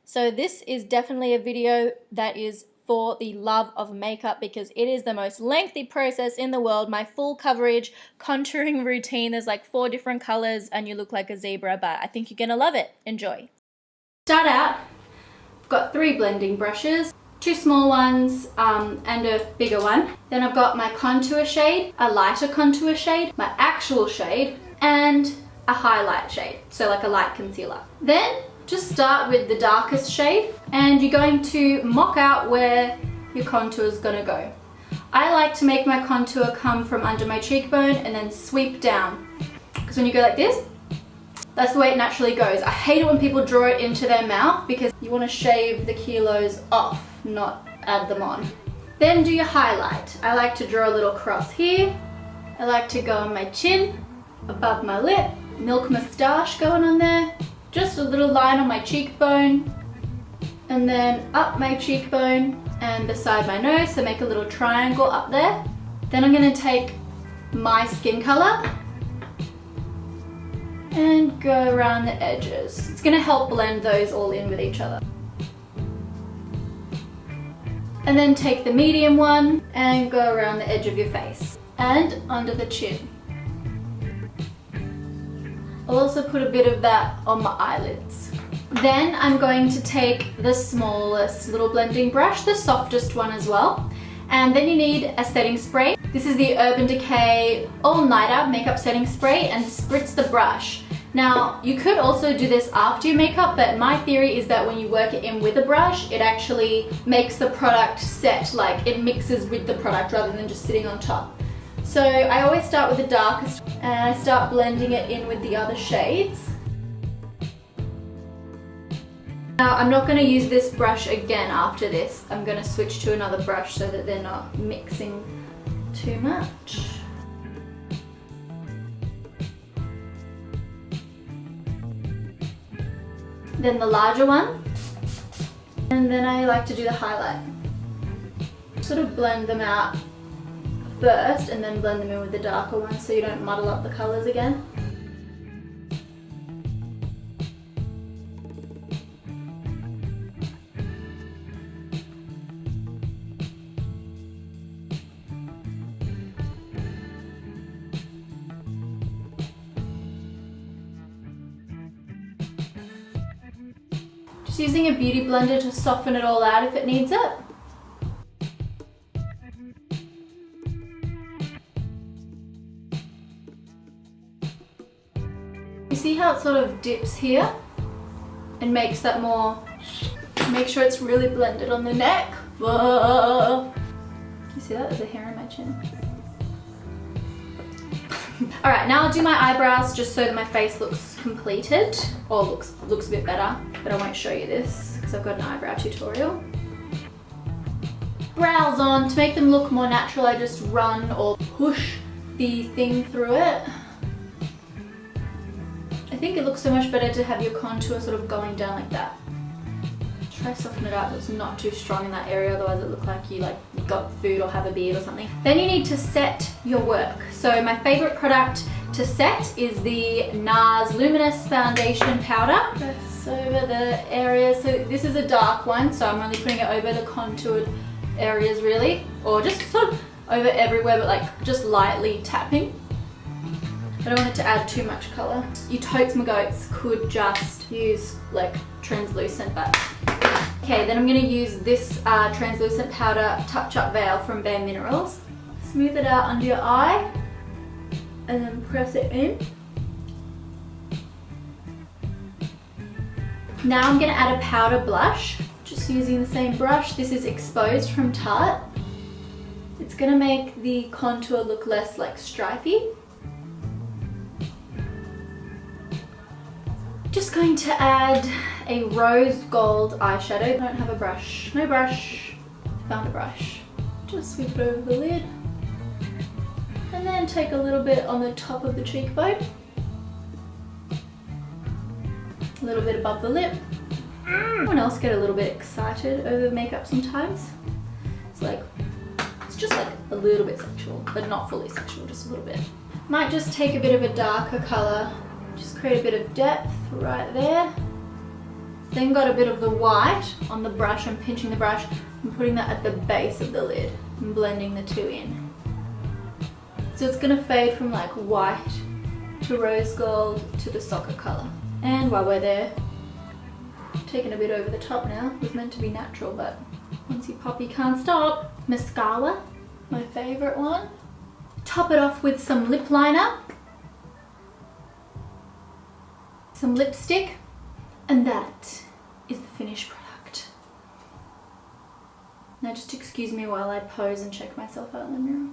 So this is definitely a video that is for the love of makeup because it is the most lengthy process in the world. My full coverage contouring routine, there's like 4 different colors and you look like a zebra, but I think you're gonna love it. Enjoy. Start out, I've got 3 blending brushes, 2 small ones and a bigger one. Then I've got my contour shade, a lighter contour shade, my actual shade, and a highlight shade, so like a light concealer. Then just start with the darkest shade and you're going to mock out where your contour is gonna go. I like to make my contour come from under my cheekbone and then sweep down. Because when you go like this, that's the way it naturally goes. I hate it when people draw it into their mouth because you want to shave the kilos off, not add them on. Then do your highlight. I like to draw a little cross here. I like to go on my chin, above my lip, milk moustache going on there. Just a little line on my cheekbone and then up my cheekbone and beside my nose, so make a little triangle up there. Then I'm going to take my skin color and go around the edges. It's going to help blend those all in with each other. And then take the medium one and go around the edge of your face and under the chin. I'll also put a bit of that on my eyelids. Then I'm going to take the smallest little blending brush, the softest one as well. And then you need a setting spray. This is the Urban Decay All Nighter Makeup Setting Spray, and spritz the brush. Now, you could also do this after your makeup, but my theory is that when you work it in with a brush, it actually makes the product set, like it mixes with the product rather than just sitting on top. So I always start with the darkest and I start blending it in with the other shades. Now I'm not going to use this brush again after this. I'm going to switch to another brush so that they're not mixing too much. Then the larger one. And then I like to do the highlight. Sort of blend them out first and then blend them in with the darker one so you don't muddle up the colors again. Just using a beauty blender to soften it all out if it needs it. You see how it sort of dips here and makes that more, make sure it's really blended on the neck. Whoa. You see that? There's a hair in my chin. Alright, now I'll do my eyebrows just so that my face looks completed, or looks a bit better, but I won't show you this because I've got an eyebrow tutorial. Brows on. To make them look more natural, I just run or push the thing through it. I think it looks so much better to have your contour sort of going down like that. Try to soften it out so it's not too strong in that area, otherwise it looks like you got food or have a beard or something. Then you need to set your work. So my favorite product to set is the NARS Luminous Foundation Powder. That's over the areas. So this is a dark one, so I'm only putting it over the contoured areas really, or just sort of over everywhere, but like just lightly tapping. I don't want it to add too much colour. You totes my goats could just use like translucent, but okay, then I'm going to use this translucent powder Touch Up Veil from Bare Minerals. Smooth it out under your eye and then press it in. Now I'm going to add a powder blush, just using the same brush. This is Exposed from Tarte. It's going to make the contour look less like stripy. Just going to add a rose gold eyeshadow. I don't have a brush. No brush. Found a brush. Just sweep it over the lid. And then take a little bit on the top of the cheekbone. A little bit above the lip. Everyone else get a little bit excited over makeup sometimes. It's just like a little bit sexual, but not fully sexual, just a little bit. Might just take a bit of a darker color. Just create a bit of depth right there. Then got a bit of the white on the brush. I'm pinching the brush and putting that at the base of the lid and blending the two in. So it's gonna fade from like white to rose gold to the soccer color. And while we're there, taking a bit over the top now. It was meant to be natural, but once you pop, you can't stop. Mascara, my favorite one. Top it off with some lip liner, some lipstick, and that is the finished product. Now just excuse me while I pose and check myself out in the mirror.